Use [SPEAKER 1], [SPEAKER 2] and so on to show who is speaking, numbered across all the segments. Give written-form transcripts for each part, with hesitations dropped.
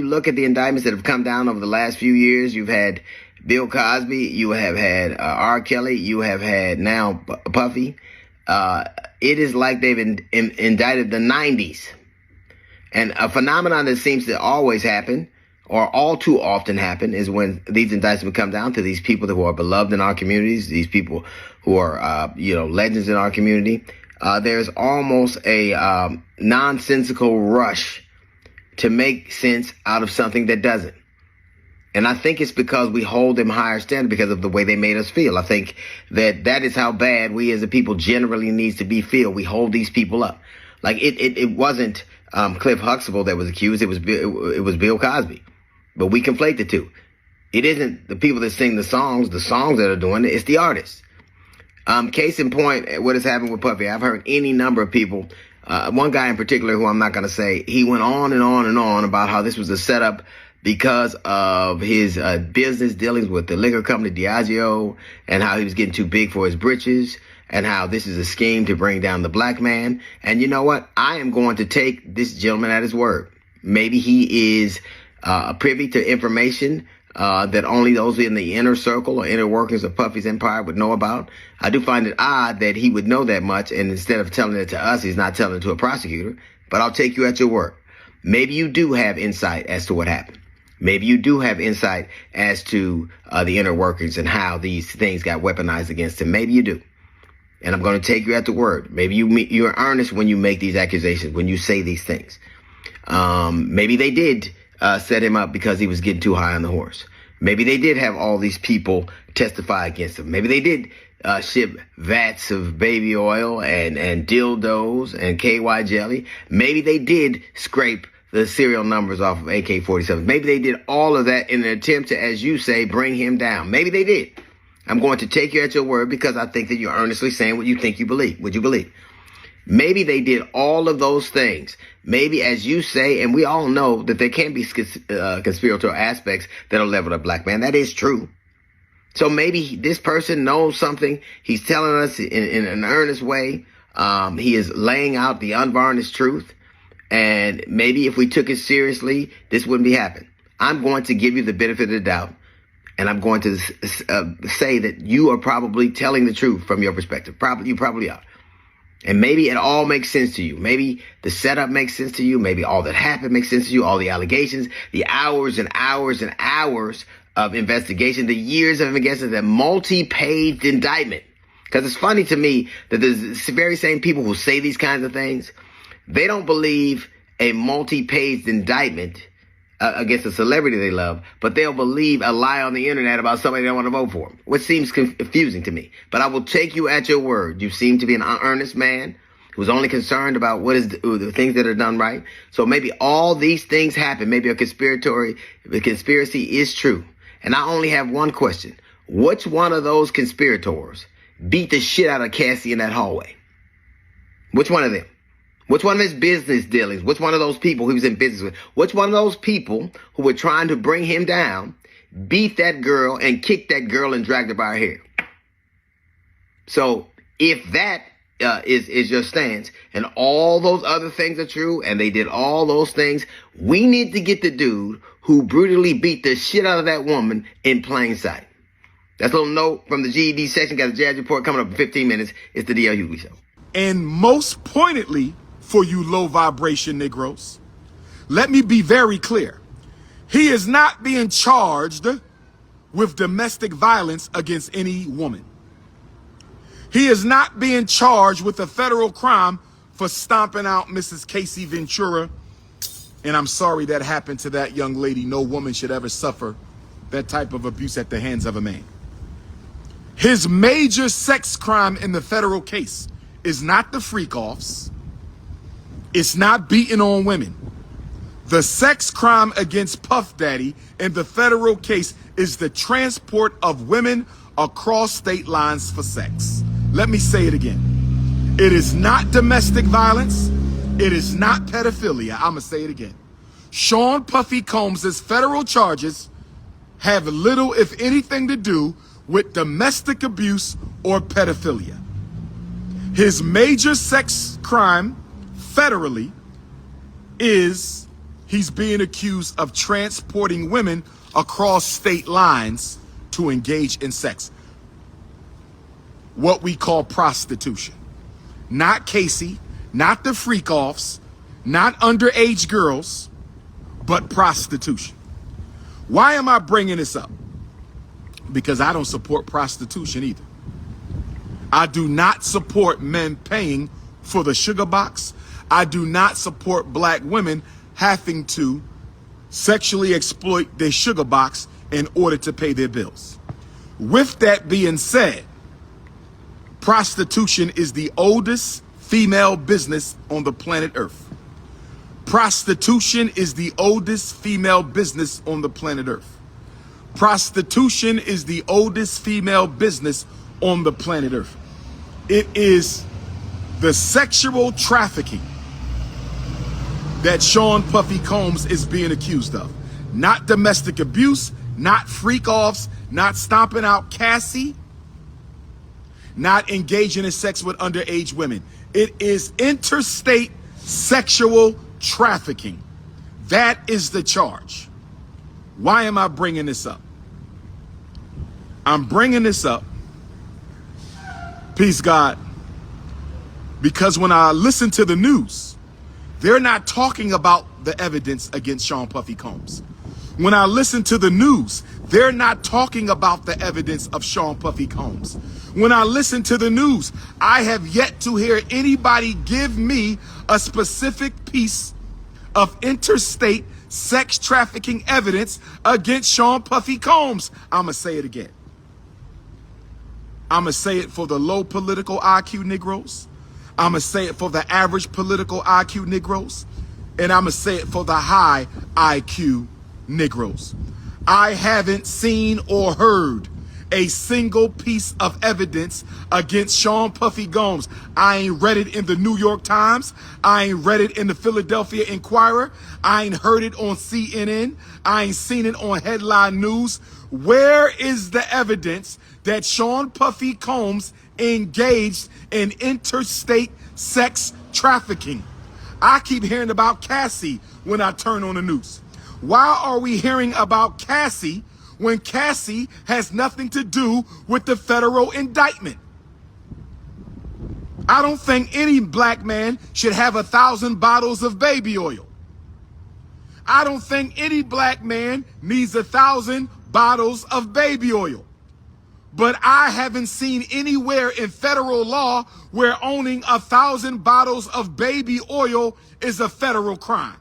[SPEAKER 1] You look at the indictments that have come down over the last few years. You've had Bill Cosby, you have had R. Kelly, you have had now Puffy. It is like they've indicted the 90s. And a phenomenon that seems to always happen, or all too often happen, is when these indictments come down to these people who are beloved in our communities, these people who are, legends in our community. There's almost a nonsensical rush to make sense out of something that doesn't. And I think it's because we hold them higher standard because of the way they made us feel. I think that is how bad we as a people generally needs to be feel. We hold these people up. Like it wasn't Cliff Huxtable that was accused. It was Bill Cosby. But we conflate the two. It isn't the people that sing the songs that are doing it. It's the artists. Case in point, what has happened with Puffy. I've heard any number of people. One guy in particular, who I'm not going to say, he went on and on and on about how this was a setup because of his business dealings with the liquor company Diageo, and how he was getting too big for his britches, and how this is a scheme to bring down the black man. And you know what? I am going to take this gentleman at his word. Maybe he is privy to information that only those in the inner circle or inner workings of Puffy's empire would know about. I do find it odd that he would know that much, and instead of telling it to us, he's not telling it to a prosecutor. But I'll take you at your word. Maybe you do have insight as to what happened. Maybe you do have insight as to the inner workings and how these things got weaponized against him. Maybe you do. And I'm going to take you at the word. Maybe you're earnest when you make these accusations, when you say these things. Maybe they did set him up because he was getting too high on the horse. Maybe they did have all these people testify against him. Maybe they did ship vats of baby oil and dildos and KY jelly. Maybe they did scrape the serial numbers off of AK-47. Maybe they did all of that in an attempt to, as you say, bring him down. Maybe they did. I'm going to take you at your word because I think that you're earnestly saying what you think you believe. What you believe. Maybe they did all of those things. Maybe, as you say, and we all know that there can be conspiratorial aspects that are leveled at black man. That is true. So maybe this person knows something. He's telling us in an earnest way. He is laying out the unvarnished truth. And maybe if we took it seriously, this wouldn't be happening. I'm going to give you the benefit of the doubt. And I'm going to say that you are probably telling the truth from your perspective. You probably are. And maybe it all makes sense to you. Maybe the setup makes sense to you. Maybe all that happened makes sense to you. All the allegations, the hours and hours and hours of investigation, the years of investigation, the multi-page indictment. Because it's funny to me that there's the very same people who say these kinds of things. They don't believe a multi-page indictment against a celebrity they love, but they'll believe a lie on the internet about somebody they don't want to vote for, which seems confusing to me. But I will take you at your word. You seem to be an earnest man who's only concerned about what is the things that are done right. So maybe all these things happen. Maybe the conspiracy is true. And I only have one question. Which one of those conspirators beat the shit out of Cassie in that hallway? Which one of them? Which one of his business dealings? Which one of those people he was in business with? Which one of those people who were trying to bring him down beat that girl and kicked that girl and dragged her by her hair? So if that is your stance and all those other things are true and they did all those things, we need to get the dude who brutally beat the shit out of that woman in plain sight. That's a little note from the GED section. Got a jazz report coming up in 15 minutes. It's the D.L. Hughley Show.
[SPEAKER 2] And most pointedly, for you low vibration Negroes, let me be very clear. He is not being charged with domestic violence against any woman. He is not being charged with a federal crime for stomping out Mrs. Casey Ventura. And I'm sorry that happened to that young lady. No woman should ever suffer that type of abuse at the hands of a man. His major sex crime in the federal case is not the freak-offs. It's not beating on women. The sex crime against Puff Daddy in the federal case is the transport of women across state lines for sex. Let me say it again. It is not domestic violence. It is not pedophilia. I'm going to say it again. Sean Puffy Combs' federal charges have little, if anything, to do with domestic abuse or pedophilia. His major sex crime federally is he's being accused of transporting women across state lines to engage in sex. What we call prostitution. Not Cassie, not the freak-offs, not underage girls, but prostitution. Why am I bringing this up? Because I don't support prostitution either. I do not support men paying for the sugar box. I do not support black women having to sexually exploit their sugar box in order to pay their bills. With that being said, prostitution is the oldest female business on the planet Earth. Prostitution is the oldest female business on the planet Earth. Prostitution is the oldest female business on the planet Earth. It is the sexual trafficking that Sean Puffy Combs is being accused of. Not domestic abuse, not freak-offs, not stomping out Cassie, not engaging in sex with underage women. It is interstate sexual trafficking. That is the charge. Why am I bringing this up? I'm bringing this up, peace God, because when I listen to the news, they're not talking about the evidence against Sean Puffy Combs. When I listen to the news, they're not talking about the evidence of Sean Puffy Combs. When I listen to the news, I have yet to hear anybody give me a specific piece of interstate sex trafficking evidence against Sean Puffy Combs. I'm going to say it again. I'm going to say it for the low political IQ Negroes. I'm going to say it for the average political IQ Negroes. And I'm going to say it for the high IQ Negroes. I haven't seen or heard a single piece of evidence against Sean Puffy Combs. I ain't read it in the New York Times. I ain't read it in the Philadelphia Inquirer. I ain't heard it on CNN. I ain't seen it on headline news. Where is the evidence that Sean Puffy Combs engaged in interstate sex trafficking? I keep hearing about Cassie when I turn on the news. Why are we hearing about Cassie when Cassie has nothing to do with the federal indictment? I don't think any black man should have 1,000 bottles of baby oil. I don't think any black man needs 1,000 bottles of baby oil. But I haven't seen anywhere in federal law where owning 1,000 bottles of baby oil is a federal crime.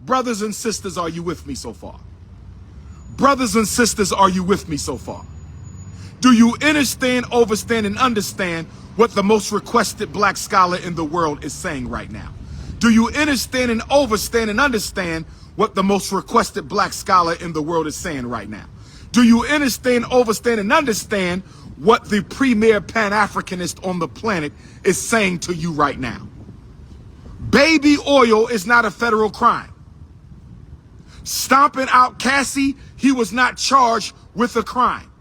[SPEAKER 2] Brothers and sisters, are you with me so far? Brothers and sisters, are you with me so far? Do you understand, overstand, and understand what the most requested black scholar in the world is saying right now? Do you understand and overstand and understand what the most requested black scholar in the world is saying right now? Do you understand, overstand, and understand what the premier Pan-Africanist on the planet is saying to you right now? Baby oil is not a federal crime. Stomping out Cassie, he was not charged with a crime.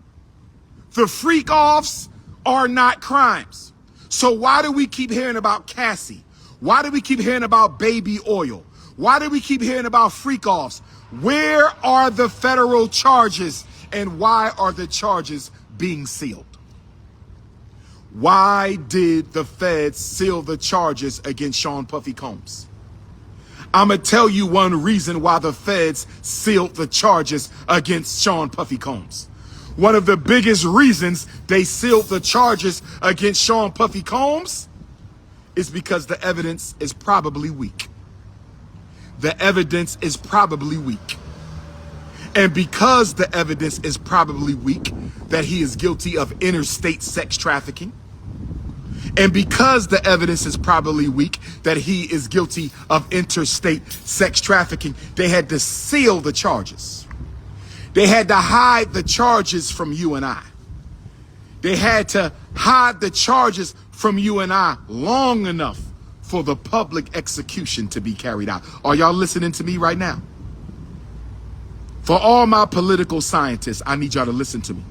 [SPEAKER 2] The freak-offs are not crimes. So why do we keep hearing about Cassie? Why do we keep hearing about baby oil? Why do we keep hearing about freak-offs? Where are the federal charges, and why are the charges being sealed? Why did the feds seal the charges against Sean Puffy Combs? I'm going to tell you one reason why the feds sealed the charges against Sean Puffy Combs. One of the biggest reasons they sealed the charges against Sean Puffy Combs is because the evidence is probably weak. The evidence is probably weak. And because the evidence is probably weak that he is guilty of interstate sex trafficking, and because the evidence is probably weak that he is guilty of interstate sex trafficking, they had to seal the charges. They had to hide the charges from you and I. They had to hide the charges from you and I long enough for the public execution to be carried out. Are y'all listening to me right now? For all my political scientists, I need y'all to listen to me.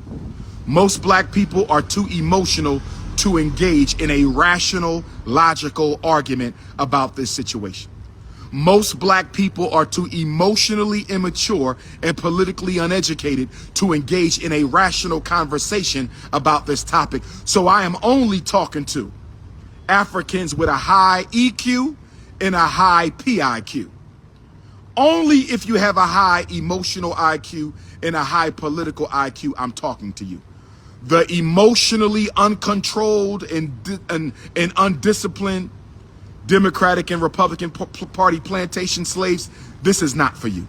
[SPEAKER 2] Most black people are too emotional to engage in a rational, logical argument about this situation. Most black people are too emotionally immature and politically uneducated to engage in a rational conversation about this topic. So I am only talking to Africans with a high EQ and a high PIQ. Only if you have a high emotional IQ and a high political IQ, I'm talking to you. The emotionally uncontrolled and undisciplined Democratic and Republican Party plantation slaves, this is not for you.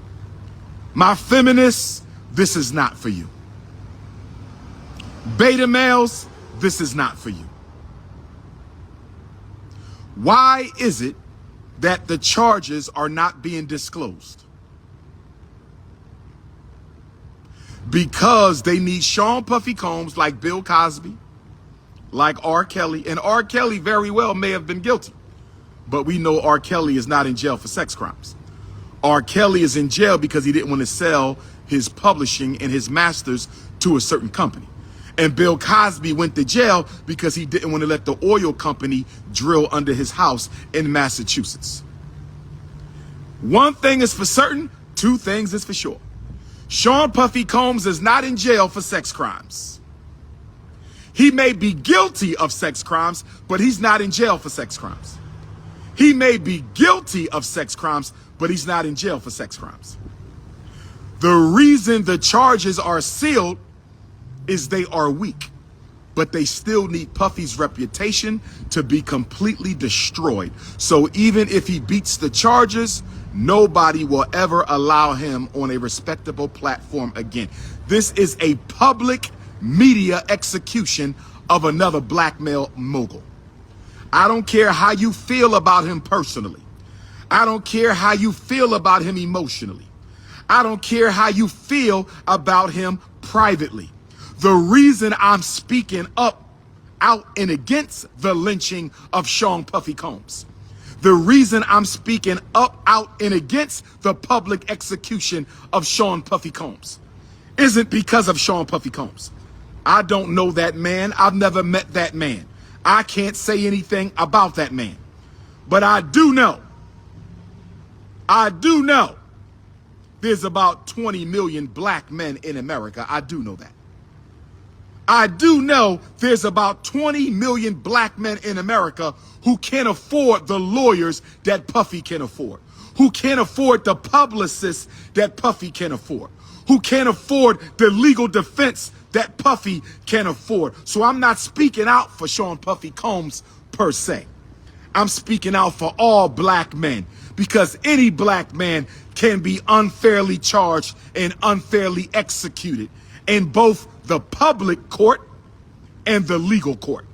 [SPEAKER 2] My feminists, this is not for you. Beta males, this is not for you. Why is it that the charges are not being disclosed? Because they need Sean Puffy Combs like Bill Cosby, like R. Kelly, and R. Kelly very well may have been guilty. But we know R. Kelly is not in jail for sex crimes. R. Kelly is in jail because he didn't want to sell his publishing and his masters to a certain company. And Bill Cosby went to jail because he didn't want to let the oil company drill under his house in Massachusetts. One thing is for certain, two things is for sure. Sean Puffy Combs is not in jail for sex crimes. He may be guilty of sex crimes, but he's not in jail for sex crimes. He may be guilty of sex crimes, but he's not in jail for sex crimes. The reason the charges are sealed is they are weak, but they still need Puffy's reputation to be completely destroyed. So even if he beats the charges, nobody will ever allow him on a respectable platform again. This is a public media execution of another black male mogul. I don't care how you feel about him personally. I don't care how you feel about him emotionally. I don't care how you feel about him privately. The reason I'm speaking up, out and against the lynching of Sean Puffy Combs, the reason I'm speaking up, out and against the public execution of Sean Puffy Combs isn't because of Sean Puffy Combs. I don't know that man. I've never met that man. I can't say anything about that man. But I do know there's about 20 million black men in America. I do know that. I do know there's about 20 million black men in America who can't afford the lawyers that Puffy can afford, who can't afford the publicists that Puffy can afford, who can't afford the legal defense that Puffy can afford. So I'm not speaking out for Sean Puffy Combs per se. I'm speaking out for all black men, because any black man can be unfairly charged and unfairly executed in both the public court and the legal court.